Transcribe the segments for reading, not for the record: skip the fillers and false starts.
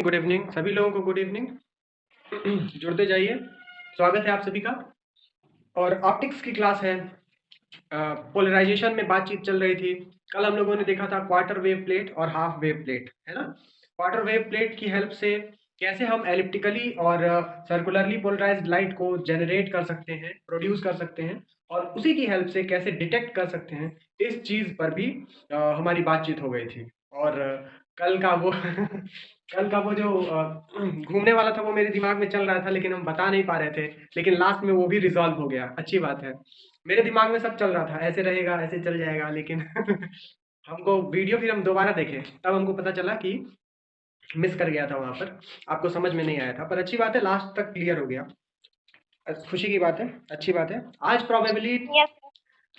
Good evening सभी लोगों को, गुड इवनिंग। जुड़ते जाइए। स्वागत है आप सभी का। और ऑप्टिक्स की क्लास है। पोलराइजेशन में बातचीत चल रही थी। कल हम लोगों ने देखा था क्वार्टर वेव प्लेट और हाफ वेव प्लेट, है ना। क्वार्टर वेव प्लेट की हेल्प से कैसे हम एलिप्टिकली और सर्कुलरली पोलराइज्ड लाइट को जनरेट कर सकते हैं, प्रोड्यूस कर सकते हैं, और उसी की हेल्प से कैसे डिटेक्ट कर सकते हैं, इस चीज़ पर भी हमारी बातचीत हो गई थी। और कल का वो कल का वो जो घूमने वाला था वो मेरे दिमाग में चल रहा था, लेकिन हम बता नहीं पा रहे थे। लेकिन लास्ट में वो भी रिजॉल्व हो गया, अच्छी बात है। मेरे दिमाग में सब चल रहा था, ऐसे रहेगा, ऐसे चल जाएगा, लेकिन हमको वीडियो फिर हम दोबारा देखे, तब हमको पता चला कि मिस कर गया था वहां पर। आपको समझ में नहीं आया था, पर अच्छी बात है, लास्ट तक क्लियर हो गया। खुशी की बात है, अच्छी बात है। आज प्रोबेबली यस।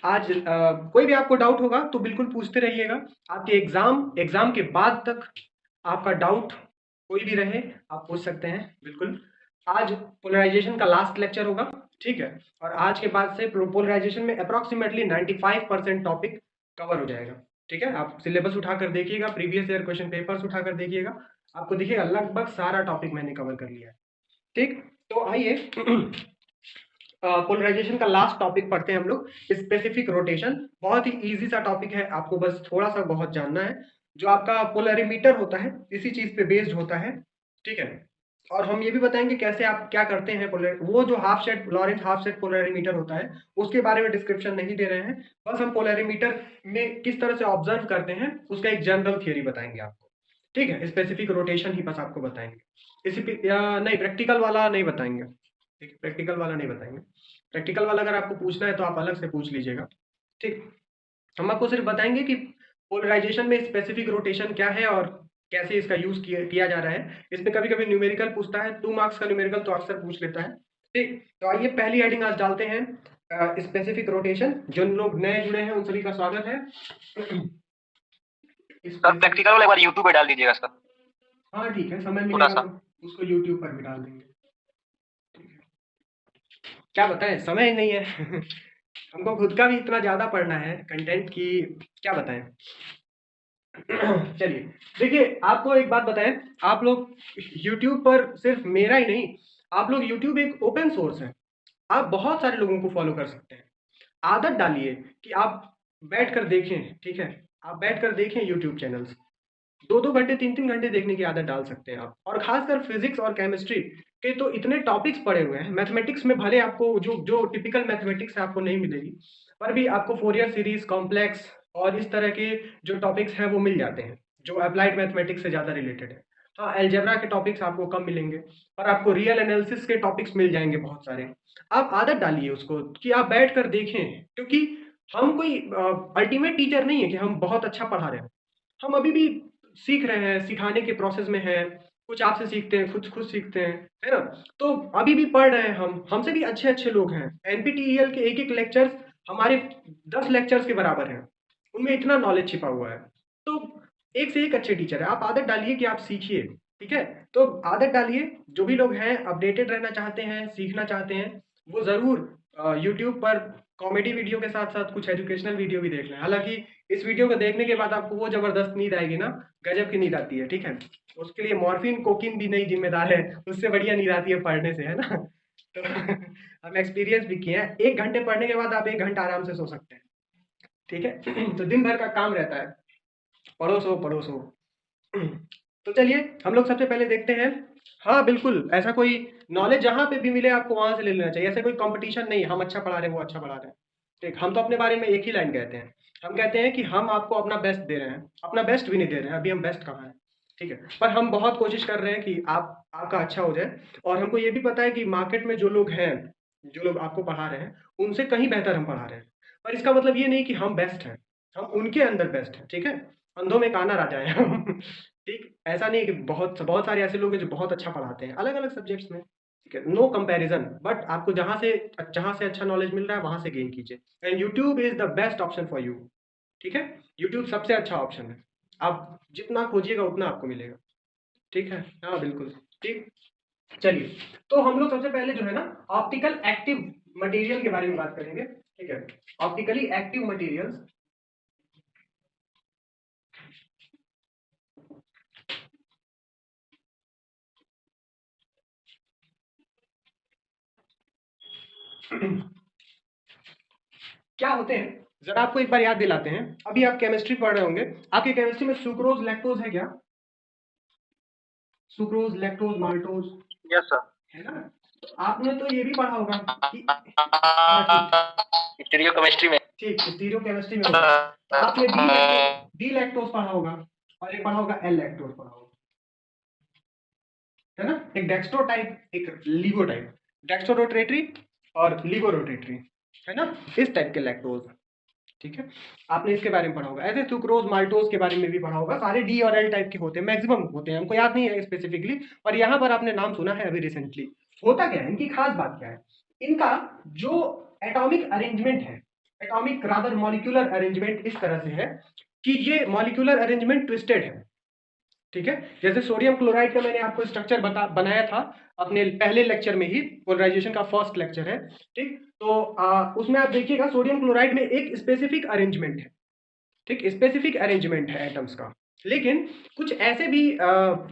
आज कोई भी आपको डाउट होगा तो बिल्कुल पूछते रहिएगा। आपके एग्जाम एग्जाम के बाद तक आपका डाउट कोई भी रहे, आप पूछ सकते हैं बिल्कुल। आज पोलराइजेशन का लास्ट लेक्चर होगा, ठीक है। और आज के बाद से पोलराइजेशन में अप्रोक्सीमेटली 95% टॉपिक कवर हो जाएगा, ठीक है। आप सिलेबस उठाकर देखिएगा, प्रीवियस ईयर क्वेश्चन पेपर्स उठाकर देखिएगा, आपको दिखेगा लगभग सारा टॉपिक मैंने कवर कर लिया है, ठीक। तो आइए पोलराइजेशन का लास्ट टॉपिक पढ़ते हैं हम लोग, स्पेसिफिक रोटेशन। बहुत ही इजी सा टॉपिक है, आपको बस थोड़ा सा बहुत जानना है। जो आपका पोलरिमीटर होता है इसी चीज पे बेस्ड होता है, ठीक है। और हम ये भी बताएंगे कैसे आप क्या करते हैं। पोलर वो जो half set Laurent half set polarimeter होता है उसके बारे में डिस्क्रिप्शन नहीं दे रहे हैं। बस हम पोलरिमीटर में किस तरह से ऑब्जर्व करते हैं उसका एक जनरल थियरी बताएंगे आपको, ठीक है। स्पेसिफिक रोटेशन ही बस आपको बताएंगे, इसी पे नहीं, प्रैक्टिकल वाला नहीं बताएंगे, ठीक, प्रैक्टिकल वाला नहीं बताएंगे। प्रैक्टिकल वाला अगर आपको पूछना है तो आप अलग से पूछ लीजिएगा, ठीक। हम आपको सिर्फ बताएंगे कि पोलराइजेशन में स्पेसिफिक रोटेशन क्या है और कैसे इसका यूज किया जा रहा है। इसमें कभी कभी न्यूमेरिकल पूछता है, 2 मार्क्स का न्यूमेरिकल तो अक्सर पूछ लेता है, ठीक। तो आइए पहली हेडिंग आज डालते हैं, स्पेसिफिक रोटेशन। जो लोग नए जुड़े हैं उन सभी का स्वागत है। सर प्रैक्टिकल वाला एक बार यूट्यूब पे डाल दीजिएगा सर। हाँ ठीक है, समय थोड़ा मिलेगा सा। तो उसको यूट्यूब पर भी डाल देंगे। क्या बताएं, समय ही नहीं है। हमको खुद का भी इतना ज्यादा पढ़ना है कंटेंट की, क्या बताएं। चलिए, देखिए आपको एक बात बताएं। आप लोग YouTube पर, सिर्फ मेरा ही नहीं, आप लोग YouTube एक ओपन सोर्स है, आप बहुत सारे लोगों को फॉलो कर सकते हैं। आदत डालिए कि आप बैठ कर देखें, ठीक है। आप बैठ कर देखें यूट्यूब चैनल्स, 2-2 घंटे 3-3 घंटे देखने की आदत डाल सकते हैं आप। और खासकर फिजिक्स और केमिस्ट्री के तो इतने टॉपिक्स पड़े हुए हैं। मैथमेटिक्स में भले आपको जो जो टिपिकल मैथमेटिक्स है आपको नहीं मिलेगी, पर भी आपको फोरियर सीरीज, कॉम्प्लेक्स और इस तरह के जो टॉपिक्स हैं वो मिल जाते हैं, जो अप्लाइड मैथमेटिक्स से ज़्यादा रिलेटेड है। हाँ, अलजेब्रा के टॉपिक्स आपको कम मिलेंगे, पर आपको रियल एनालिसिस के टॉपिक्स मिल जाएंगे बहुत सारे। आप आदत डालिए उसको कि आप बैठ कर देखें, क्योंकि हम कोई अल्टीमेट टीचर नहीं है कि हम बहुत अच्छा पढ़ा रहे हैं। हम अभी भी सीख रहे हैं, सिखाने के प्रोसेस में हैं। कुछ आपसे सीखते हैं, कुछ खुद सीखते हैं, है ना। तो अभी भी पढ़ रहे हैं हम, हमसे भी अच्छे अच्छे लोग हैं। एनपीटीईएल के एक एक लेक्चर्स हमारे 10 लेक्चर्स के बराबर हैं, उनमें इतना नॉलेज छिपा हुआ है। तो एक से एक अच्छे टीचर है। आप आदत डालिए कि आप सीखिए, ठीक है। तो आदत डालिए, जो भी लोग हैं अपडेटेड रहना चाहते हैं, सीखना चाहते हैं, वो जरूर यूट्यूब पर कॉमेडी वीडियो के साथ साथ कुछ एजुकेशनल वीडियो भी देख लें। हालांकि इस वीडियो को देखने के बाद आपको वो जबरदस्त नींद आएगी ना, गजब की नींद आती है, ठीक है। उसके लिए मॉर्फिन कोकिन भी नहीं जिम्मेदार है, उससे बढ़िया नींद आती है पढ़ने से, है ना। तो हम एक्सपीरियंस भी किए हैं, 1 घंटे पढ़ने के बाद आप 1 घंटा आराम से सो सकते हैं, ठीक है। तो दिन भर का काम रहता है, पढ़ो सो पढ़ो सो। तो चलिए हम लोग सबसे पहले देखते हैं। हाँ बिल्कुल, ऐसा कोई नॉलेज जहाँ पे भी मिले आपको वहां से ले लेना चाहिए। ऐसा कोई कंपटीशन नहीं, हम अच्छा पढ़ा रहे हैं वो अच्छा पढ़ा रहे हैं, ठीक। हम तो अपने बारे में एक ही लाइन कहते हैं, हम कहते हैं कि हम आपको अपना बेस्ट दे रहे हैं। अपना बेस्ट भी नहीं दे रहे हैं, अभी हम बेस्ट कहाँ हैं, ठीक है। पर हम बहुत कोशिश कर रहे हैं कि आप आपका अच्छा हो जाए। और हमको ये भी पता है कि मार्केट में जो लोग हैं, जो लोग आपको पढ़ा रहे हैं, उनसे कहीं बेहतर हम पढ़ा रहे हैं। पर इसका मतलब ये नहीं कि हम बेस्ट हैं, हम उनके अंदर बेस्ट हैं, ठीक है। अंधों में काना राजा है हम। ठीक, ऐसा नहीं है कि बहुत बहुत सारे ऐसे लोग हैं जो बहुत अच्छा पढ़ाते हैं अलग अलग सब्जेक्ट्स में, ठीक है। नो कंपैरिजन, बट आपको जहां से अच्छा नॉलेज मिल रहा है वहां से गेन कीजिए। And YouTube is the best option for you, ठीक है। यूट्यूब सबसे अच्छा ऑप्शन है, आप जितना खोजिएगा उतना आपको मिलेगा, ठीक है। हाँ बिल्कुल, ठीक। चलिए, तो हम लोग सबसे पहले जो है ना ऑप्टिकल एक्टिव मटेरियल के बारे में बात करेंगे, ठीक है। ऑप्टिकली एक्टिव मटेरियल्स, क्या होते हैं, जरा आपको एक बार याद दिलाते हैं। अभी आप केमिस्ट्री पढ़ रहे होंगे, आपके केमिस्ट्री में सुक्रोज लैक्टोज है क्या? Sucrose lactose maltose yes sir. है ना? तो आपने तो ये भी पढ़ा होगा कि हाँ ठीक स्टीरियो केमिस्ट्री में। ठीक स्टीरियो केमिस्ट्री में होगा। तो आपने डी लैक्टोज पढ़ा होगा और एक पढ़ा होगा एल लैक्टोज पढ़ा होगा, है ना? एक डेक्स्ट्रो टाइप एक लीगो टाइप, डेक्स्ट्रो रोटेटरी और लीगो रोटेटरी, है ना? इस टाइप के लैक्टोज, ठीक है, आपने इसके बारे में पढ़ा होगा। ऐसे सुक्रोज माल्टोज के बारे में भी पढ़ा होगा। सारे डी और एल टाइप के होते हैं, मैक्सिमम होते हैं, हमको याद नहीं है स्पेसिफिकली, पर यहाँ पर आपने नाम सुना है अभी रिसेंटली। होता क्या है, इनकी खास बात क्या है, इनका जो एटॉमिक अरेंजमेंट है, एटॉमिक रादर मॉलिक्यूलर अरेंजमेंट इस तरह से है कि ये मॉलिक्यूलर अरेंजमेंट ट्विस्टेड है, ठीक है। जैसे सोडियम क्लोराइड का मैंने आपको स्ट्रक्चर बनाया था अपने पहले लेक्चर में ही, पोलराइजेशन का फर्स्ट लेक्चर है, ठीक। तो उसमें आप देखिएगा सोडियम क्लोराइड में एक स्पेसिफिक अरेंजमेंट है, ठीक, स्पेसिफिक अरेंजमेंट है एटम्स का। लेकिन कुछ ऐसे भी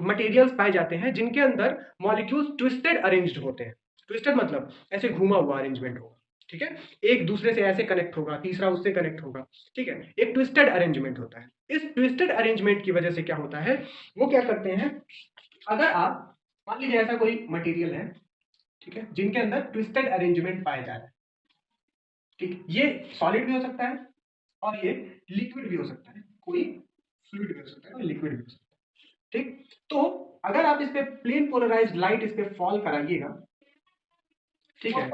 मटेरियल्स पाए जाते हैं जिनके अंदर मॉलिक्यूल्स ट्विस्टेड अरेंज्ड होते हैं। ट्विस्टेड मतलब ऐसे घूमा हुआ अरेंजमेंट होगा, ठीक है, एक दूसरे से ऐसे कनेक्ट होगा, तीसरा उससे कनेक्ट होगा, ठीक है, एक ट्विस्टेड अरेंजमेंट होता है। इस ट्विस्टेड अरेंजमेंट की वजह से क्या होता है, वो क्या करते हैं, अगर आप मान लीजिए ऐसा कोई मटेरियल है, ठीक है, जिनके अंदर ट्विस्टेड अरेंजमेंट पाया जा रहा है, ठीक, ये सॉलिड भी हो सकता है और ये लिक्विड भी हो सकता है, कोई फ्लूइड भी हो सकता है, कोई लिक्विड भी हो सकता है, ठीक। तो अगर आप इस पे प्लेन पोलराइज्ड लाइट इस पे फॉल कराइएगा, ठीक है,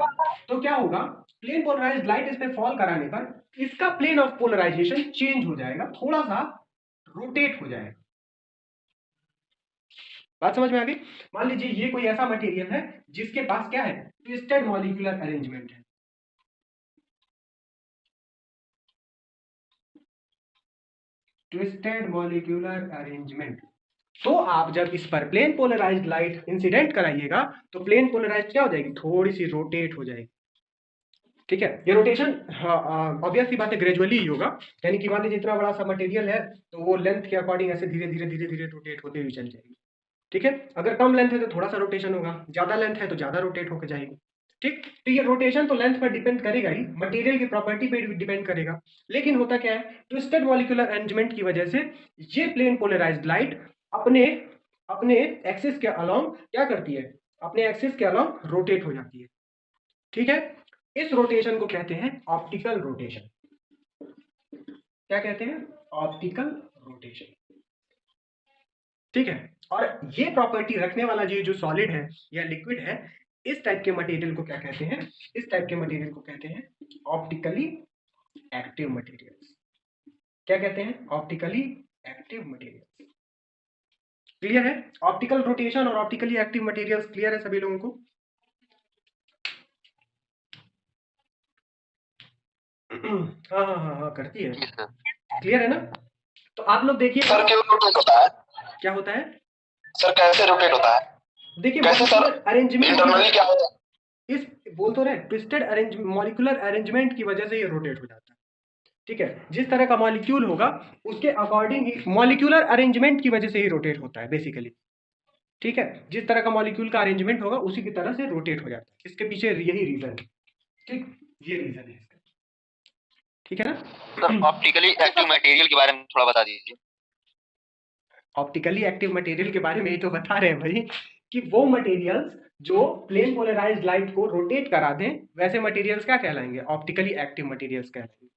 तो क्या होगा, प्लेन पोलराइज्ड लाइट इस पे फॉल कराने पर इसका प्लेन ऑफ पोलराइजेशन चेंज हो जाएगा, थोड़ा सा रोटेट हो जाएगा। बात समझ में आ गई? मान लीजिए ये कोई ऐसा मटेरियल है जिसके पास क्या है, ट्विस्टेड मॉलिक्यूलर अरेंजमेंट है, ट्विस्टेड मॉलिक्यूलर अरेंजमेंट। तो आप जब इस पर प्लेन पोलराइज्ड लाइट इंसिडेंट कराइएगा तो प्लेन पोलराइज्ड क्या हो जाएगी, थोड़ी सी रोटेट हो जाएगी, ठीक है। ये रोटेशन ऑब्वियस सी बात है ग्रेजुअली ही होगा, यानी कि मान लीजिए इतना बड़ा सा मटेरियल है तो वो लेंथ के अकॉर्डिंग ऐसे धीरे धीरे धीरे धीरे रोटेट होते हुए चल जाएगी, ठीक है। अगर कम लेंथ है तो थोड़ा सा रोटेशन होगा, ज्यादा लेंथ है तो ज्यादा रोटेट होकर जाएगी, ठीक। तो ये रोटेशन तो लेंथ पर डिपेंड करेगा ही, मटेरियल की प्रॉपर्टी पे डिपेंड करेगा। लेकिन होता क्या है, ट्विस्टेड मॉलिक्यूलर अरेंजमेंट की वजह से ये प्लेन पोलराइज्ड लाइट अपने अपने एक्सिस के अलोंग क्या करती है, अपने एक्सिस के अलोंग रोटेट हो जाती है, ठीक है। इस रोटेशन को कहते हैं ऑप्टिकल रोटेशन। क्या कहते हैं, ऑप्टिकल रोटेशन, ठीक है। और ये प्रॉपर्टी रखने वाला ये जो सॉलिड है या लिक्विड है, इस टाइप के मटेरियल को क्या कहते हैं, इस टाइप के मटेरियल को कहते हैं ऑप्टिकली एक्टिव मटेरियल्स। क्या कहते हैं, ऑप्टिकली एक्टिव मटेरियल्स। क्लियर है? ऑप्टिकल रोटेशन और ऑप्टिकली एक्टिव मटेरियल्स क्लियर है सभी लोगों को? हाँ हाँ हाँ हाँ करती है, क्लियर है ना? तो आप लोग देखिए सर क्यों रोटेट होता है, क्या होता है, सर कैसे रोटेट होता है, देखिए कैसे सर, अरेंजमेंट इंटरनली क्या होता है? इस बोल तो रहे ट्विस्टेड अरेंज मॉलिक्यूलर अरेंजमेंट की वजह से ये रोटेट हो जाता है, ठीक है। जिस तरह का मॉलिक्यूल होगा उसके अकॉर्डिंग ही मॉलिक्यूलर अरेंजमेंट की वजह से ही रोटेट होता है बेसिकली, ठीक है। जिस तरह का मॉलिक्यूल का अरेंजमेंट होगा उसी की तरह से रोटेट हो जाता है, इसके पीछे यही रीजन है, ठीक, ये रीजन है इसका, ठीक है ना। सर ऑप्टिकली एक्टिव मटेरियल के बारे में थोड़ा बता दीजिए। ऑप्टिकली एक्टिव मटेरियल के बारे में ही तो बता रहे हैं भाई, कि वो मटेरियल्स जो प्लेन पोलराइज्ड लाइट को रोटेट करा दें वैसे मटेरियल्स क्या कहलाएंगे, ऑप्टिकली एक्टिव मटेरियल्स कहलाएंगे,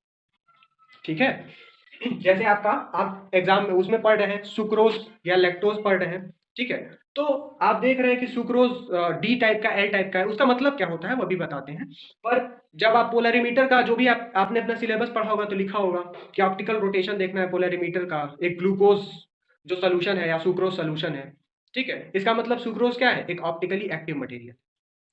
ठीक है। जैसे आपका आप एग्जाम में उसमें पढ़ रहे हैं सुक्रोज या लैक्टोज पढ़ रहे हैं, ठीक है। तो आप देख रहे हैं कि सुक्रोज डी टाइप का एल टाइप का है, उसका मतलब क्या होता है वो भी बताते हैं। पर जब आप पोलरिमीटर का जो भी आपने अपना सिलेबस पढ़ा होगा तो लिखा होगा कि ऑप्टिकल रोटेशन देखना है पोलरिमीटर का, एक ग्लूकोज जो सोल्यूशन है या सुक्रोज सोल्यूशन है, ठीक है, इसका मतलब सुक्रोज क्या है, एक ऑप्टिकली एक्टिव मटेरियल,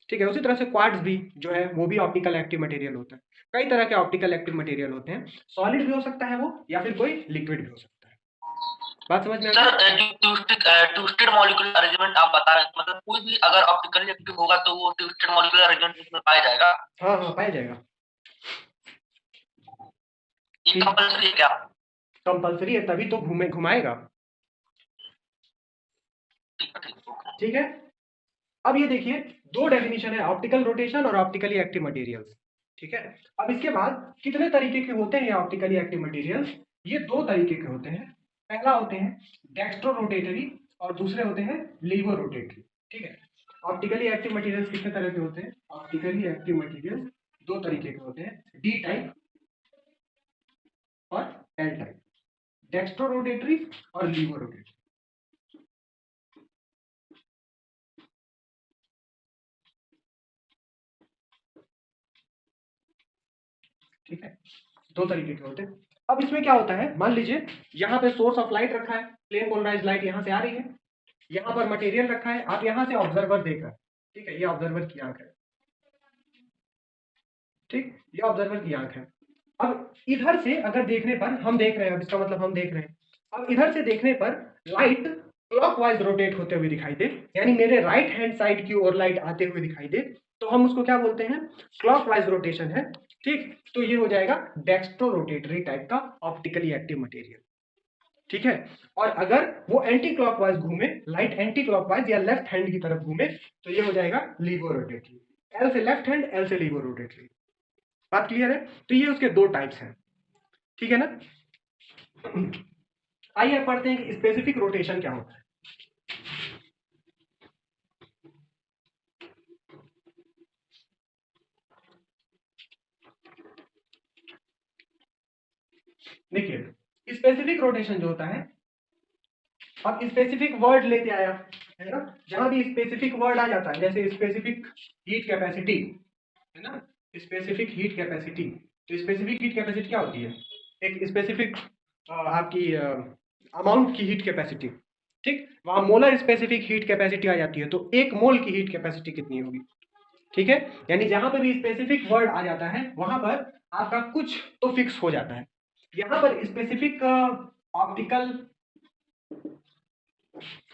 ठीक है। उसी तरह से क्वार्ट्ज भी जो है वो भी ऑप्टिकल एक्टिव मटेरियल होता है। कई तरह के ऑप्टिकल एक्टिव मटेरियल होते हैं, सॉलिड भी हो सकता है वो या फिर कोई लिक्विड भी हो सकता है। बात समझ में आ गई? सर जो ट्विस्टेड मॉलिक्यूलर अरेंजमेंट आप बता रहे हैं, मतलब कोई भी अगर ऑप्टिकली एक्टिव होगा तो वो ट्विस्टेड मॉलिक्यूलर अरेंजमेंट उसमें पाया जाएगा? हाँ हाँ पाया जाएगा। ये कंपल्सरी है क्या? कंपल्सरी है तभी तो घुमाएगा, ठीक है। अब ये देखिए, दो डेफिनेशन है, ऑप्टिकल रोटेशन और ऑप्टिकली एक्टिव मटेरियल्स। ठीक है, अब इसके बाद कितने तरीके के होते हैं ये ऑप्टिकली एक्टिव मटेरियल्स? ये दो तरीके के होते हैं। पहला होते हैं डेक्स्ट्रो रोटेटरी और दूसरे होते हैं लीवर रोटेटरी। ठीक है, ऑप्टिकली एक्टिव मटेरियल्स कितने तरह के होते हैं? ऑप्टिकली एक्टिव मटेरियल्स दो तरीके के होते हैं, डी टाइप और एल टाइप, डेक्स्ट्रो रोटेटरी और लीवर रोटेटरी। ठीक है, दो तरीके के होते हैं। अब इसमें क्या होता है, मान लीजिए यहाँ पे सोर्स ऑफ लाइट रखा है, प्लेन पोलराइज लाइट यहाँ से आ रही है, यहाँ पर मटेरियल रखा है, आप यहाँ से ऑब्जर्वर देख रहे हैं। ठीक है, ये ऑब्जर्वर की आंख है। ठीक, ये ऑब्जर्वर की आंख है। अब इधर से अगर देखने पर हम देख रहे हैं, अब इसका मतलब हम देख रहे हैं, अब इधर से देखने पर लाइट क्लॉकवाइज रोटेट होते हुए दिखाई दे, यानी मेरे राइट हैंड साइड की ओर लाइट आते हुए दिखाई दे, तो हम उसको क्या बोलते हैं? क्लॉकवाइज रोटेशन है। ठीक, तो ये हो जाएगा डेक्स्ट्रो रोटेटरी टाइप का ऑप्टिकली एक्टिव मटेरियल। ठीक है, और अगर वो एंटी क्लॉकवाइज घूमे, लाइट एंटी क्लॉकवाइज या लेफ्ट हैंड की तरफ घूमे, तो ये हो जाएगा लीवो रोटेटरी। एल से लेफ्ट हैंड, एल से लीवो रोटेटरी। बात क्लियर है? तो ये उसके दो टाइप्स हैं। ठीक है ना? आइए पढ़ते हैं कि स्पेसिफिक रोटेशन क्या होता है। देखिए, स्पेसिफिक रोटेशन जो होता है, अब स्पेसिफिक वर्ड लेके आया है ना, जहां भी स्पेसिफिक वर्ड आ जाता है, जैसे स्पेसिफिक हीट कैपेसिटी है ना, स्पेसिफिक हीट कैपेसिटी, तो स्पेसिफिक हीट कैपेसिटी क्या होती है? एक स्पेसिफिक आपकी अमाउंट की हीट कैपेसिटी। ठीक, वहां मोलर स्पेसिफिक हीट कैपेसिटी आ जाती है, तो एक मोल की हीट कैपेसिटी कितनी होगी? ठीक है, यानी जहां पर भी स्पेसिफिक वर्ड आ जाता है वहां पर आपका कुछ तो फिक्स हो जाता है। यहां पर specific optical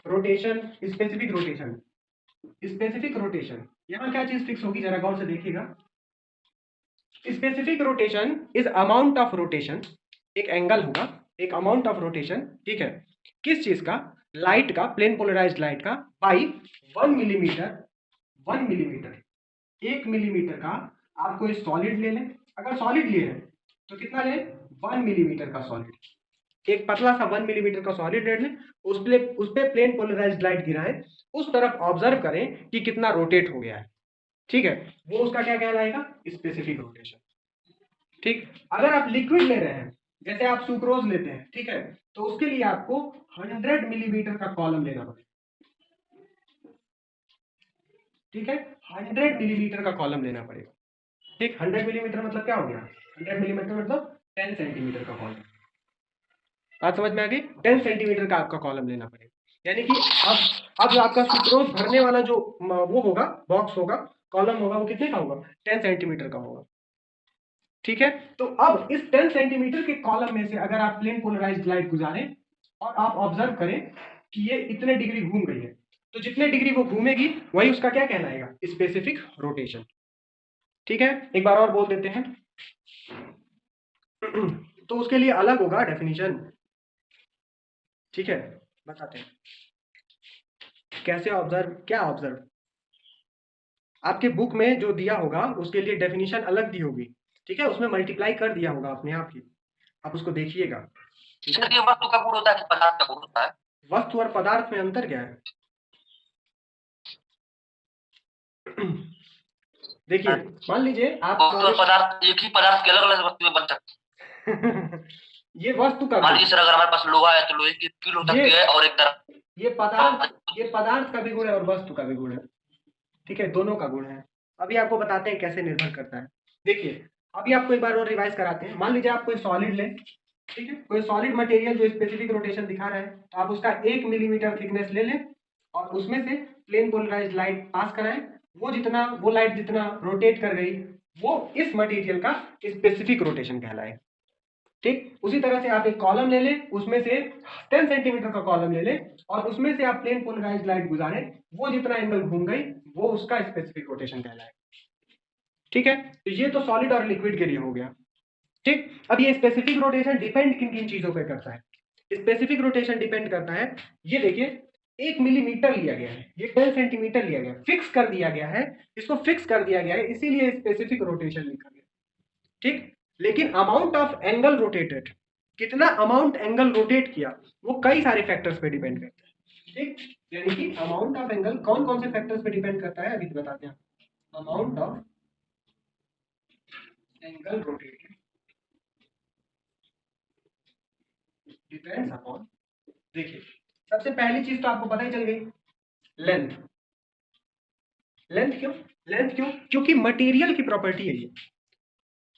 rotation, specific rotation, specific rotation, यहां क्या चीज फिक्स होगी, जरा गौर से देखिएगा। Specific rotation is amount of rotation, एक एंगल होगा, एक अमाउंट ऑफ रोटेशन। ठीक है, किस चीज का? लाइट का, प्लेन पोलराइज्ड लाइट का, बाई 1 मिलीमीटर, 1 मिलीमीटर, 1 मिलीमीटर का। आप कोई सॉलिड ले लें, अगर सॉलिड लिए हैं तो कितना लें? 1 मिलीमीटर का सॉलिड, एक पतला सा 1 मिलीमीटर का सॉलिड ले लें, उस पे प्लेन पोलराइज्ड लाइट गिराएं, उस तरफ ऑब्जर्व करें कि कितना रोटेट हो गया है। ठीक है, वो उसका क्या कहलाएगा? Specific rotation. ठीक, अगर आप लिक्विड ले रहे हैं, जैसे आप सुक्रोज लेते हैं, ठीक है, तो उसके लिए आपको 100 मिलीमीटर का कॉलम लेना पड़ेगा। ठीक है, 100 मिलीमीटर का कॉलम लेना पड़ेगा। ठीक, 100 मिलीमीटर मतलब क्या हो गया? 100 मिलीमीटर मतलब 10 सेंटीमीटर का कॉलम। बात समझ में आ गई? 10 सेंटीमीटर का आपका कॉलम लेना पड़ेगा, यानी कि अब जो आपका सुक्रोज भरने वाला जो वो होगा, बॉक्स होगा, कॉलम होगा, वो कितने का होगा? 10 सेंटीमीटर का होगा। ठीक है, तो अब इस 10 सेंटीमीटर के कॉलम में से अगर आप प्लेन पोलराइज्ड लाइट गुजारें और आप ऑब्जर्व करें कि ये इतने डिग्री घूम गई है, तो जितने डिग्री वो घूमेगी वही उसका क्या कहलाएगा? Specific rotation. ठीक है, एक बार और बोल देते हैं। तो उसके लिए अलग होगा डेफिनेशन। ठीक है, बताते हैं कैसे ऑब्जर्व, क्या ऑब्जर्व। आपके बुक में जो दिया होगा उसके लिए डेफिनेशन अलग दी होगी। ठीक है, उसमें मल्टीप्लाई कर दिया होगा अपने आप ही, आप उसको देखिएगा। ठीक है, ये वस्तु का गुण होता है कि पदार्थ का गुण होता है? वस्तु और पदार्थ में अंतर क्या है? देखिए, मान लीजिए आप वस्तु और पदार्थ, एक ही पदार्थ के अलग अलग वस्तुएं बन सकती ये वस्तु का मान गुण, लीजिए सर, अगर हमारे पास लोहा है तो लोहे की कील हो सकती है और एक तरफ ये पदार्थ का भी गुण है और वस्तु का भी गुण है। ठीक है, दोनों का गुण है। अभी आपको बताते हैं कैसे निर्भर करता है। देखिए, अभी आपको एक बार और रिवाइज कराते हैं। मान लीजिए आप कोई सॉलिड लें, ठीक है, कोई सॉलिड मटेरियल जो स्पेसिफिक रोटेशन दिखा रहा है, तो आप उसका 1 मिलीमीटर थिकनेस ले लें और उसमें से प्लेन पोलराइज्ड लाइट पास कराएं। वो लाइट जितना रोटेट कर गई, वो इस मटेरियल का स्पेसिफिक रोटेशन कहलाए। ठीक, उसी तरह से आप एक कॉलम ले लें, उसमें से 10 सेंटीमीटर का कॉलम ले लें और उसमें से आप प्लेन पोलराइज्ड लाइट गुजारें, वो जितना एंगल घूम गई वो उसका स्पेसिफिक रोटेशन कहलाए। ठीक है, तो ये तो सॉलिड और लिक्विड के लिए हो गया। ठीक, अब ये स्पेसिफिक रोटेशन डिपेंड किन किन चीजों पे करता है? स्पेसिफिक रोटेशन डिपेंड करता है, ये देखिए, 1 मिलीमीटर लिया गया है, ये 10 सेंटीमीटर लिया गया है, फिक्स कर दिया गया है, इसको फिक्स कर दिया गया है, इसीलिए स्पेसिफिक रोटेशन लिखा गया। ठीक, लेकिन अमाउंट ऑफ एंगल रोटेटेड, कितना अमाउंट एंगल रोटेट किया, वो कई सारे फैक्टर्स पे डिपेंड करता है। ठीक, यानी कि अमाउंट ऑफ एंगल कौन कौन से फैक्टर्स पे डिपेंड करता है, अभी तो बताते हैं। Amount of angle rotated depends upon, देखिए सबसे पहली चीज तो आपको पता ही चल गई, लेंथ। लेंथ क्यों? लेंथ क्यों? क्योंकि मटेरियल की प्रॉपर्टी है ये।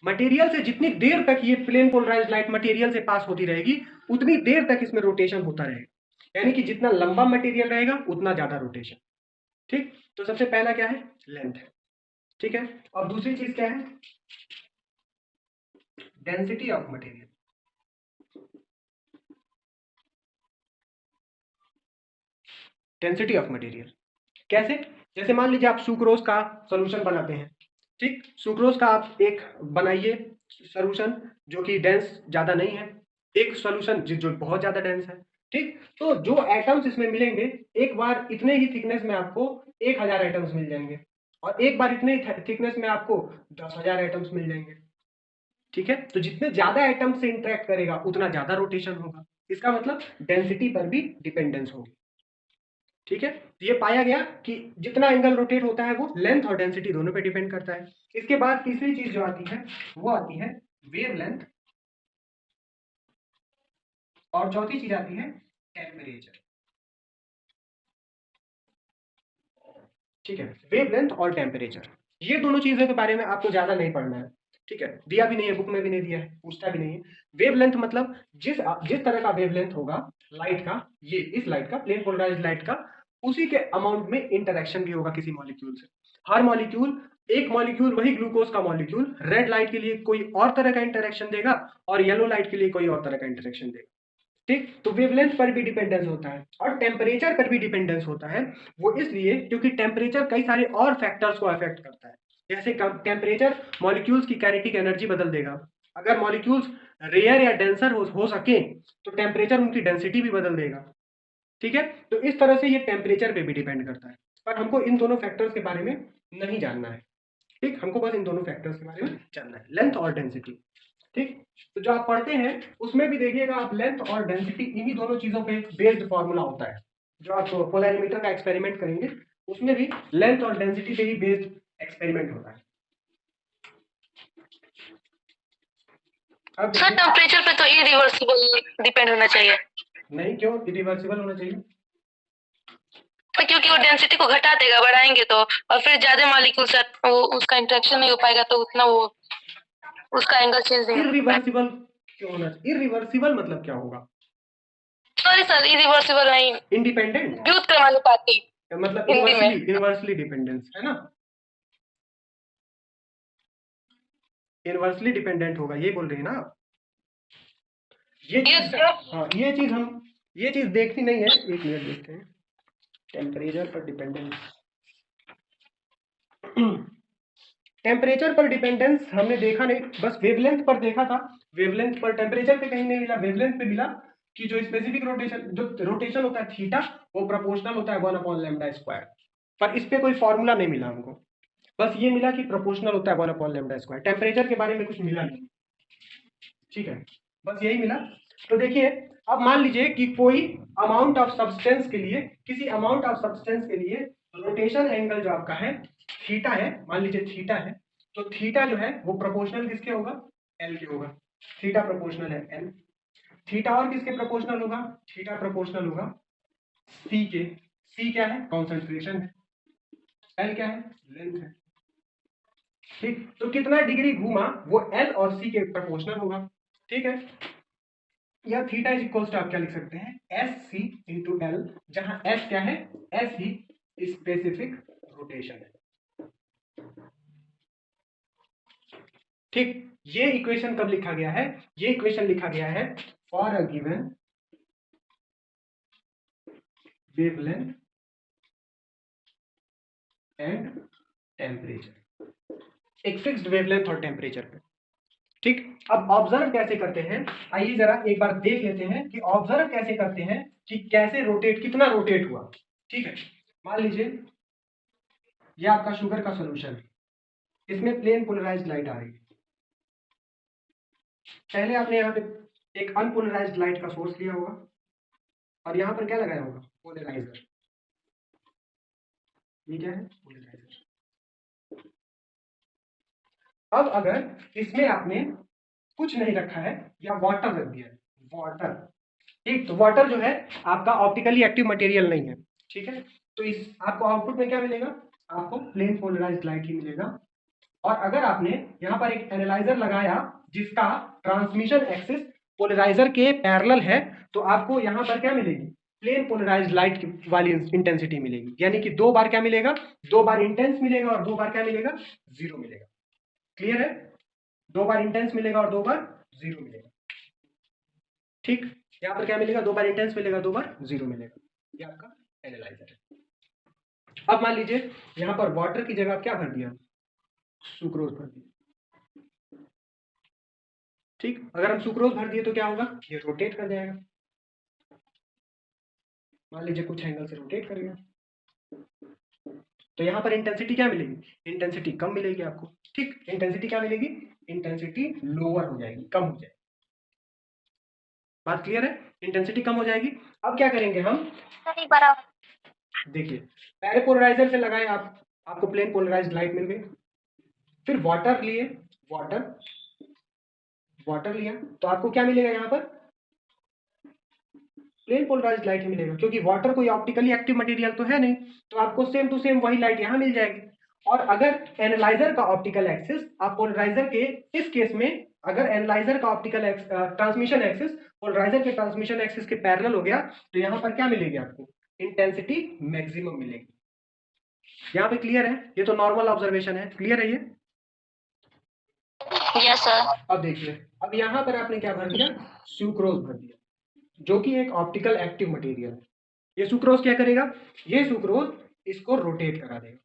मटेरियल से जितनी देर तक ये प्लेन पोलराइज्ड लाइट मटेरियल से पास होती रहेगी, उतनी देर तक इसमें रोटेशन होता रहेगा। यानी कि जितना लंबा मटेरियल रहेगा उतना ज्यादा रोटेशन। ठीक, तो सबसे पहला क्या है? लेंथ है। ठीक है, और दूसरी चीज क्या है? Density of material. Density of material कैसे? जैसे मान लीजिए आप सुक्रोज का सॉल्यूशन बनाते हैं। ठीक, सुक्रोज का आप एक बनाइए सॉल्यूशन जो कि डेंस ज्यादा नहीं है, एक सॉल्यूशन जो बहुत ज्यादा डेंस है। ठीक, तो जो एटम्स इसमें मिलेंगे, एक बार इतने ही थिकनेस में आपको 1000 एटम्स मिल जाएंगे, और एक बार इतने ही थिकनेस में आपको 10,000 एटम्स मिल जाएंगे। ठीक है, तो जितने ज्यादा एटम्स से इंटरेक्ट करेगा उतना ज्यादा रोटेशन होगा, इसका मतलब डेंसिटी पर भी डिपेंडेंस होगी। ठीक है, तो ये पाया गया कि जितना एंगल रोटेट होता है वो लेंथ और डेंसिटी दोनों पे डिपेंड करता है। इसके बाद तीसरी चीज जो आती है वो आती है वेवलेंथ, और चौथी चीज आती है टेम्परेचर। ठीक है, वेवलेंथ और टेम्परेचर, ये दोनों चीजों के बारे में आपको ज्यादा नहीं पढ़ना है। ठीक है, दिया भी नहीं है, बुक में भी नहीं दिया है, पूछता भी नहीं है। वेवलेंथ मतलब जिस जिस तरह का वेवलेंथ होगा लाइट का, ये इस लाइट का, प्लेन पोलराइज्ड लाइट का, उसी के अमाउंट में इंटरेक्शन भी होगा किसी मॉलिक्यूल से। हर मॉलिक्यूल, एक मॉलिक्यूल, वही ग्लूकोज का मॉलिक्यूल रेड लाइट के लिए कोई और तरह का इंटरेक्शन देगा और येलो लाइट के लिए कोई और तरह का इंटरेक्शन देगा। ठीक, तो वेवलेंथ पर भी डिपेंडेंस होता है और टेम्परेचर पर भी डिपेंडेंस होता है। वो इसलिए क्योंकि टेम्परेचर कई सारे और फैक्टर्स को अफेक्ट करता है। जैसे टेम्परेचर मॉलिक्यूल्स की काइनेटिक एनर्जी बदल देगा। अगर मॉलिक्यूल्स रेयर या डेंसर हो सके तो टेम्परेचर उनकी डेंसिटी भी बदल देगा। ठीक है, तो इस तरह से ये टेम्परेचर पे भी डिपेंड करता है, पर हमको इन दोनों फैक्टर्स के बारे में नहीं जानना है। ठीक, हमको बस इन दोनों फैक्टर्स के बारे में जानना है, लेंथ और डेंसिटी। ठीक, तो जो आप पढ़ते हैं उसमें भी देखिएगा आप, लेंथ और डेंसिटी इन्हीं दोनों चीजों पे बेस्ड फॉर्मूला होता है। जो आप पोलैरिमीटर का एक्सपेरिमेंट करेंगे उसमें भी लेंथ और डेंसिटी पे ही बेस्ड एक्सपेरिमेंट होता है। अब सर टेम्परेचर पे तो इरिवर्सिबल डिपेंड होना चाहिए। नहीं, क्यों इरिवर्सिबल होना चाहिए? क्योंकि वो डेंसिटी को घटा देगा, बढ़ाएंगे तो, और फिर ज्यादा मॉलिक्यूल से वो उसका इंटरेक्शन नहीं हो पाएगा, तो उतना वो उसका एंगल चेंज नहीं होगा। इरिवर्सिबल क्यों होना चाहिए? इरिवर्सिबल मतलब क्या होगा? सॉरी सर, इरिवर्सिबल नहीं, इंडिपेंडेंट, व्युत्क्रमानुपाती मतलब हिंदी में। इनवर्सली डिपेंडेंस है ना, इनवर्सली डिपेंडेंट होगा, ये बोल रहे हैं ना आप? ये चीज, हाँ ये चीज देखती नहीं है। एक मिनट देखते हैं, टेम्परेचर पर डिपेंडेंस। टेम्परेचर पर डिपेंडेंस हमने देखा नहीं, बस वेवलेंथ पर देखा था। वेवलेंथ पर, टेम्परेचर पे कहीं नहीं मिला, वेवलेंथ पे मिला कि जो स्पेसिफिक रोटेशन, जो रोटेशन होता है थीटा, वो प्रोपोर्शनल होता है 1/λ²। पर इस पे कोई फॉर्मूला नहीं मिला हमको, बस ये मिला कि प्रोपोर्शनल होता है 1/λ²। टेम्परेचर के बारे में कुछ मिला नहीं। ठीक है, बस यही मिला। तो देखिए, अब मान लीजिए कि कोई अमाउंट ऑफ सब्सटेंस के लिए, किसी अमाउंट ऑफ सब्सटेंस के लिए रोटेशन एंगल जो आपका है थीटा है, मान लीजिए थीटा है, तो थीटा जो है वो प्रोपोर्शनल किसके होगा? एल के होगा। थीटा प्रोपोर्शनल है एल। थीटा और किसके प्रोपोर्शनल होगा? थीटा प्रोपोर्शनल होगा सी के। सी क्या है? कॉन्सेंट्रेशन है। एल क्या है? लेंथ है। ठीक, तो कितना डिग्री घूमा वो एल और सी के प्रोपोर्शनल होगा। ठीक है, या थीटा इज इक्वल टू आप क्या लिख सकते हैं? एस सी इंटू एल, जहां एस क्या है? एस ही स्पेसिफिक रोटेशन है। ठीक, ये इक्वेशन कब लिखा गया है? ये इक्वेशन लिखा गया है for a given wavelength and temperature, एक फिक्स्ड वेवलेंथ और टेम्परेचर पे। ठीक, अब ऑब्जर्व कैसे करते हैं, आइए जरा एक बार देख लेते हैं कि ऑब्जर्व कैसे करते हैं कि कैसे रोटेट, कितना रोटेट हुआ। ठीक है, मान लीजिए ये आपका शुगर का सोल्यूशन है, इसमें प्लेन पोलराइज्ड लाइट आ रही है। पहले आपने यहाँ पे एक अनपोलराइज्ड लाइट का सोर्स लिया होगा और यहाँ पर क्या लगाया होगा, पोलराइजर। ये क्या है, पोलराइजर। अब अगर इसमें आपने कुछ नहीं रखा है या वाटर रख दिया, वाटर, ठीक, तो वाटर जो है आपका ऑप्टिकली एक्टिव मटेरियल नहीं है, ठीक है, तो इस आपको आउटपुट में क्या मिलेगा, आपको प्लेन पोलराइज्ड लाइट ही मिलेगा। और अगर आपने यहाँ पर एक एनालाइजर लगाया जिसका ट्रांसमिशन एक्सिस पोलराइजर के पैरेलल है, तो आपको यहाँ पर क्या मिलेगी, प्लेन पोलराइज्ड लाइट वाली इंटेंसिटी मिलेगी, यानी कि 2 बार क्या मिलेगा, 2 बार इंटेंस मिलेगा और 2 बार क्या मिलेगा, जीरो मिलेगा। क्लियर है, 2 बार इंटेंस मिलेगा और 2 बार जीरो मिलेगा। ठीक, यहाँ पर क्या मिलेगा, 2 बार इंटेंस मिलेगा, 2 बार जीरो मिलेगा। ये आपका एनालाइजर है। अब मान लीजिए यहाँ पर वाटर की जगह क्या भर दिया, सुक्रोज भर दिया। ठीक, अगर हम सुक्रोज भर दिए तो क्या होगा, ये रोटेट कर जाएगा, मान लीजिए कुछ एंगल से रोटेट करेगा, तो यहाँ पर इंटेंसिटी क्या मिलेगी, इंटेंसिटी कम मिलेगी आपको। ठीक, इंटेंसिटी क्या मिलेगी, इंटेंसिटी लोअर हो जाएगी, कम हो जाएगी। बात क्लियर है, इंटेंसिटी कम हो जाएगी। अब क्या करेंगे हम, देखिए पहले पोलराइजर से लगाए आप, आपको प्लेन पोलराइज्ड लाइट मिल गई, फिर वाटर लिए, वाटर वाटर लिया तो आपको क्या मिलेगा, यहाँ पर प्लेन पोलराइज्ड लाइट ही मिलेगा, क्योंकि वाटर कोई ऑप्टिकली एक्टिव मटेरियल तो है नहीं, तो आपको सेम टू सेम वही लाइट यहाँ मिल जाएगी। और अगर एनालाइजर का ऑप्टिकल एक्सिस, आप पोलराइजर के इस केस में अगर एनालाइजर का ऑप्टिकल ट्रांसमिशन एक्सिस पोलराइजर के ट्रांसमिशन एक्सिस के पैरेलल हो गया, तो यहाँ पर क्या मिलेगी आपको, इंटेंसिटी मैक्सिमम मिलेगी। यहाँ पे क्लियर है, ये तो नॉर्मल ऑब्जर्वेशन है, क्लियर है ये। Yes sir. अब देखिए, अब यहाँ पर आपने क्या भर दिया, सुक्रोज भर दिया, जो कि एक ऑप्टिकल एक्टिव मटेरियल है। ये सुक्रोज क्या करेगा, ये सुक्रोज इसको रोटेट करा देगा,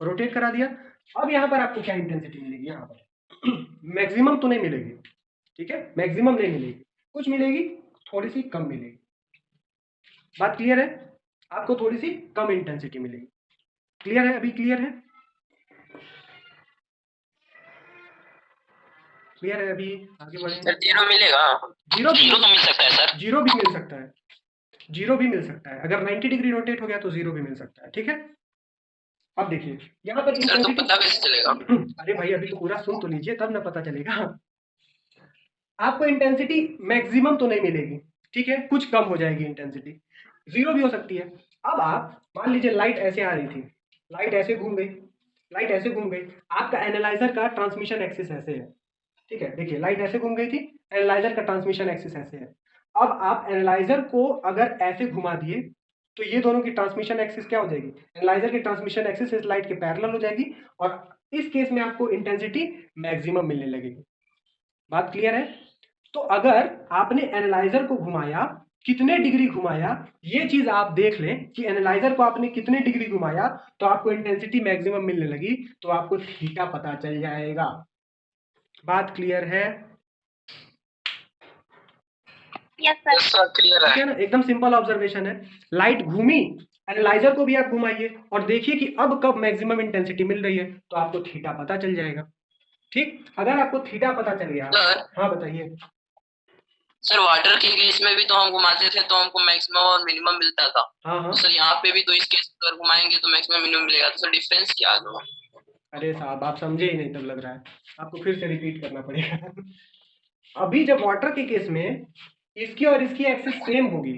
रोटेट करा दिया। अब यहाँ पर आपको क्या इंटेंसिटी मिलेगी, यहाँ पर मैक्सिमम तो नहीं मिलेगी, ठीक है, मैक्सिमम नहीं मिलेगी, कुछ मिलेगी, थोड़ी सी कम मिलेगी। बात क्लियर है, आपको थोड़ी सी कम इंटेंसिटी मिलेगी। क्लियर है, अभी क्लियर है, क्लियर है, अभी आगे बढ़ेंगे। सर जीरो मिलेगा, जीरो तो मिल सकता है सर, जीरो भी मिल सकता है, जीरो भी मिल सकता है, अगर 90 डिग्री रोटेट हो गया तो जीरो भी मिल सकता है। ठीक है, अब देखिए यहाँ पर सर तो पता कैसे चलेगा? अरे भाई अभी तो पूरा सुन तो लीजिए तब ना पता चलेगा। आपको इंटेंसिटी मैक्सिमम तो नहीं मिलेगी, ठीक है, कुछ कम हो जाएगी इंटेंसिटी, जीरो भी हो सकती है। अब आप मान लीजिए लाइट ऐसे आ रही थी, लाइट ऐसे घूम गई, लाइट ऐसे घूम गई, आपका एनालाइजर का ट्रांसमिशन एक्सिस ऐसे है, ठीक है, देखिए लाइट ऐसे घूम गई थी, एनालाइजर का ट्रांसमिशन एक्सिस ऐसे है। अब आप एनालाइजर को अगर ऐसे घुमा दिए तो ये दोनों की ट्रांसमिशन एक्सिस क्या हो जाएगी, एनालाइजर की ट्रांसमिशन एक्सिस इस लाइट के पैरेलल हो जाएगी और इस केस में आपको इंटेंसिटी मैक्सिमम मिलने लगेगी। बात क्लियर है, तो अगर आपने एनालाइजर को घुमाया, कितने डिग्री घुमाया, ये चीज आप देख लें कि एनालाइजर को आपने कितने डिग्री घुमाया तो आपको इंटेंसिटी मैक्सिमम मिलने लगी, तो आपको थीटा पता चल जाएगा। बात क्लियर है, यस सर। क्लियर ठीक है ना, एकदम सिंपल ऑब्जर्वेशन है। लाइट घूमी, एनालाइजर को भी आप घुमाइए और देखिए कि अब कब मैक्सिमम इंटेंसिटी मिल रही है, तो आपको थीटा पता चल जाएगा। ठीक, अगर आपको थीटा पता चल गया, हाँ बताइए सर। वाटर के केस में भी तो हम घुमाते थे तो हमको मैक्सिमम और मिनिमम मिलता था। हाँ सर यहाँ पे भी तो इस केस अगर घुमाएंगे तो मैक्सिमम मिनिमम मिलेगा, तो सर डिफरेंस क्या है दो? अरे साहब आप समझे ही नहीं, तब लग रहा है आपको फिर से रिपीट करना पड़ेगा। अभी जब वाटर के केस में इसकी और इसकी एक्सिस सेम होगी,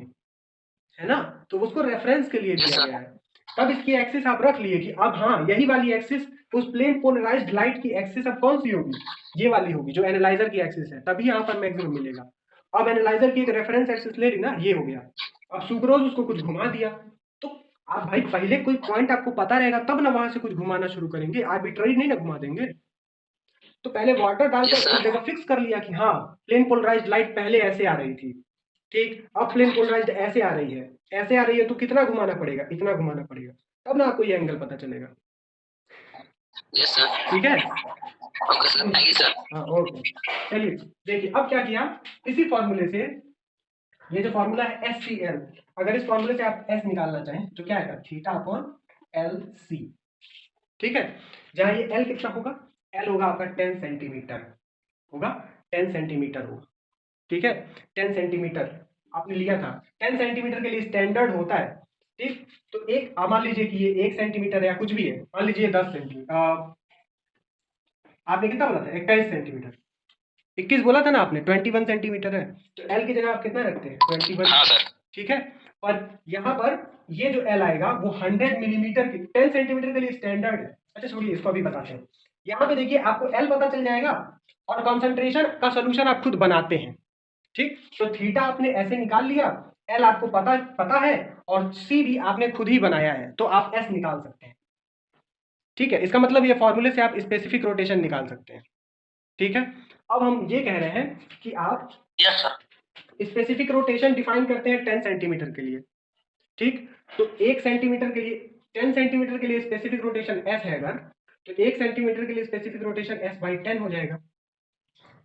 है ना, तो उसको रेफरेंस के लिए दिया गया है, तब इसकी एक्सिस आप रख लिए कि अब हाँ यही वाली एक्सिस उस प्लेन पोलराइज्ड लाइट की एक्सिस अब कौन सी होगी, ये वाली होगी जो एनालाइजर की एक्सिस है, तभी यहाँ पर मैक्सिमम मिलेगा। अब एनालाइजर की एक रेफरेंस एक्सिस ले ली ना, ये हो गया, अब सुक्रोज उसको कुछ घुमा दिया, तो आप भाई पहले कोई पॉइंट आपको पता रहेगा तब ना वहां से कुछ घुमाना शुरू करेंगे, आर्बिट्ररी नहीं ना घुमा देंगे। तो पहले वाटर डालकर एक जगह फिक्स कर लिया कि हाँ प्लेन पोलराइज्ड लाइट पहले ऐसे आ रही थी, ठीक, अब प्लेन पोलराइज्ड ऐसे आ रही है, ऐसे आ रही है, तो कितना घुमाना पड़ेगा, इतना घुमाना पड़ेगा, तब ना आपको ये एंगल पता चलेगा। Yes sir. ठीक है, okay sir, thank you sir. हाँ ओके। चलिए देखिए अब क्या किया, इसी फॉर्मूले से, ये जो फॉर्मूला है SCL, अगर इस फॉर्मूले से आप S निकालना चाहें तो क्या आएगा, थीटा अपॉन LC। ठीक है, जहां ये L कितना होगा, L होगा आपका 10 सेंटीमीटर, होगा 10 सेंटीमीटर होगा। ठीक है, 10 सेंटीमीटर आपने लिया था, 10 सेंटीमीटर के लिए स्टैंडर्ड होता है। ठीक, तो एक मान लीजिए कि ये 1 सेंटीमीटर या कुछ भी है, मान लीजिए 10 सेंटीमीटर, आपने कितना बोला था, 21 सेंटीमीटर, 21 बोला था ना आपने, 21 सेंटीमीटर है, तो L की जगह आप कितना रखते हैं, 21। हाँ सर। ठीक है, और यहाँ पर ये जो L आएगा वो 100 मिलीमीटर की, 10 सेंटीमीटर के लिए स्टैंडर्ड है। अच्छा छोड़िए, इसको अभी बताते हैं। यहाँ पे देखिए आपको L पता चल जाएगा और कॉन्सेंट्रेशन का सोल्यूशन आप खुद बनाते हैं। ठीक, तो थीटा आपने ऐसे निकाल लिया, L आपको पता है और C भी आपने खुद ही बनाया है, तो आप S निकाल सकते हैं। ठीक है, इसका मतलब ये फॉर्मूले से आप स्पेसिफिक रोटेशन निकाल सकते हैं। ठीक है, अब हम ये कह रहे हैं कि आप yes sir. Specific rotation define करते हैं 10 सेंटीमीटर के लिए। ठीक, तो 1 सेंटीमीटर के लिए, 10 सेंटीमीटर के लिए स्पेसिफिक रोटेशन S है अगर, तो 1 सेंटीमीटर के लिए स्पेसिफिक रोटेशन S/10 हो जाएगा।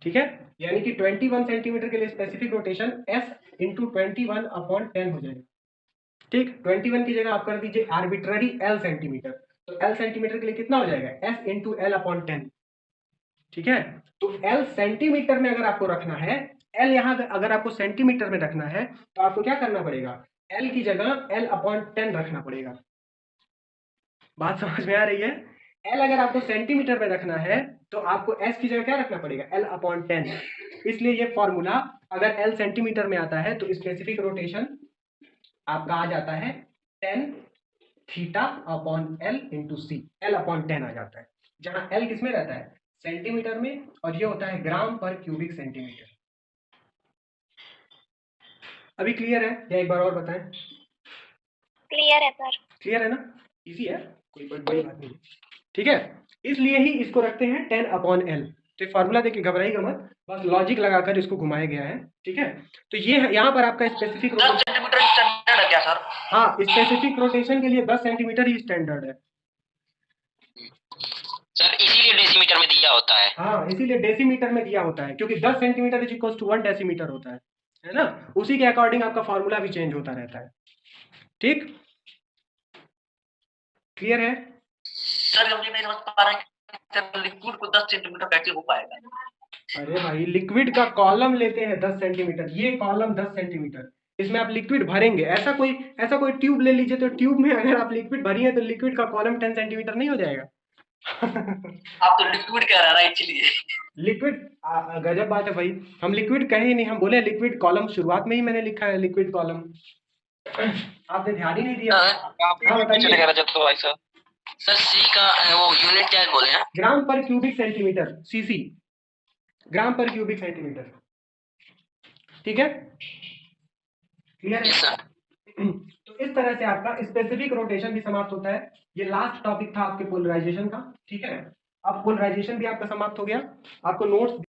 ठीक है, यानी कि 21 सेंटीमीटर के लिए स्पेसिफिक रोटेशन S इंटू 21/10 हो जाएगा। ठीक, 21 की जगह आप कर दीजिए आर्बिट्ररी L सेंटीमीटर, तो L सेंटीमीटर के लिए कितना हो जाएगा, S इंटू L/10। ठीक है, तो L सेंटीमीटर में अगर आपको रखना है, L यहाँ अगर आपको सेंटीमीटर में रखना है तो आपको क्या करना पड़ेगा, L की जगह L/10 रखना पड़ेगा। बात समझ में आ रही है, L अगर आपको सेंटीमीटर में रखना है तो आपको S की जगह क्या रखना पड़ेगा, L/10। इसलिए ये फॉर्मूला अगर L सेंटीमीटर में आता है तो स्पेसिफिक रोटेशन आपका आ जाता है 10 theta upon L into C, L/10 आ जाता है, जहां L किसमें रहता है, सेंटीमीटर में, और ये होता है ग्राम पर क्यूबिक सेंटीमीटर। अभी क्लियर है या एक बार और बताएं। क्लियर है सर। क्लियर है ना, इजी है, कोई बड़ी बात नहीं। ठीक है, इसलिए ही इसको रखते हैं 10/L। तो फार्मूला देखिए, घबराइएगा मत, बस लॉजिक लगाकर इसको घुमाया गया है। ठीक है, तो ये यहाँ पर आपका स्पेसिफिक 10 सेंटीमीटर स्टैंडर्ड है क्या सर? हाँ, स्पेसिफिक रोटेशन के लिए 10 सेंटीमीटर ही स्टैंडर्ड है सर, इसीलिए डेसीमीटर में दिया होता है। हाँ, इसीलिए डेसीमीटर में दिया होता है, क्योंकि 10 centimetre is equal to 1 decimetre होता है ना, उसी के अकॉर्डिंग आपका फॉर्मूला भी चेंज होता रहता है। ठीक, क्लियर है सर? मुझे नहीं समझ पा रहा है लिक्विड को 10 सेंटीमीटर कैसे हो पाएगा? अरे भाई, लिक्विड का कॉलम लेते हैं 10 सेंटीमीटर, ये कॉलम 10 सेंटीमीटर, इसमें आप लिक्विड भरेंगे, ऐसा कोई ट्यूब ले लीजिए, तो ट्यूब में अगर आप लिक्विड भरिए तो लिक्विड का कॉलम 10 सेंटीमीटर नहीं हो जाएगा। आप तो लिक्विड कह रहा है इसलिए। लिक्विड, गजब बात है भाई, हम लिक्विड कहे ही नहीं, हम बोले लिक्विड कॉलम, शुरुआत में ही मैंने लिखा है लिक्विड कॉलम, आपने ध्यान ही नहीं दिया। हाँ बताइए। सर सी का वो यूनिट क्या बोले हैं? ग्राम पर क्यूबिक सेंटीमीटर, सीसी, ग्राम पर क्यूबिक सेंटीमीटर। ठीक है, क्लियर है सर। तो इस तरह से आपका स्पेसिफिक रोटेशन भी समाप्त होता है। ये लास्ट टॉपिक था आपके पोलराइजेशन का। ठीक है, अब पोलराइजेशन भी आपका समाप्त हो गया। आपको नोट्स